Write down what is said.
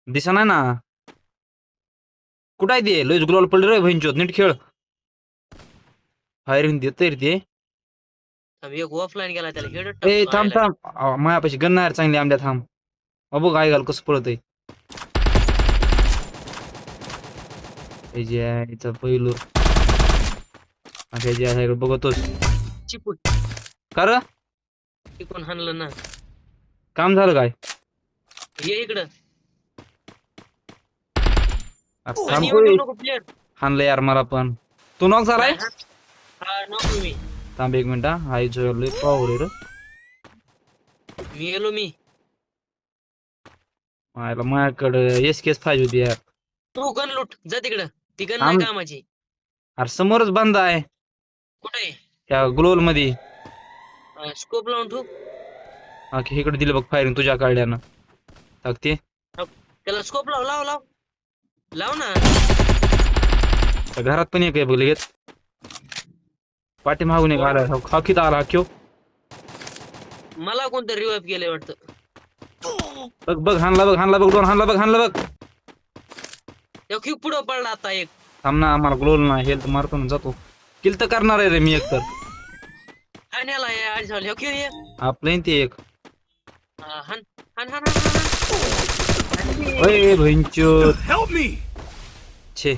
दिसा नाही ना कुठं आहे ते लयच गुलाल पडले रे बहिणचोत नीट खेळ फायरिंग देतय रे ते एक ऑफलाईन गेला त्याला हेड ए टाकतो थांब आयला. थांब मायापाशी गन्नार चांगली आमल्या थांब अबो काय घाल कसं पळतय इथं पहिलं जे आहे बघतोस चिपूट का र कोण हाणलं ना. काम झालं काय ये इकडं थांब आणि येऊ नको प्लेअर. हाणलं यार मला पण तू नॉक झालाय हा नको मी थांब एक मिनिट हा लय पावर रे मी गेलो मी. माझ्याकडे एस केस पाहिजे होती यार तू गन लुट जा तिकडं ती गन थांब. नाही कामाची. अरे समोरच बंद आहे कुठे त्या ग्लोल मध्ये स्कोप लावून ठेव. इकडे दिलं बघ फायरिंग तुझ्या काढल्यानं टाकते त्याला स्कोप लाव लाव लाव लाव ना. त्या घरात पण एक आहे बघ लगेच पाठी मागून एक आला खाकीत आला क्यो मला कोणतं रिवाइव केलंय वाटतं. बघ बघ हाणला बघ दोन हाणला बघ एक पुढं पडला आता एक. थांब ना आम्हाला ग्लोल ना हेल्थ मारतो ना जातो किल तर करणार आहे रे मी एकतर हाण्याला आज झालं क्यों ये आपलं ते एक हन हन हन हन ओय बहिंचोद Help me! छे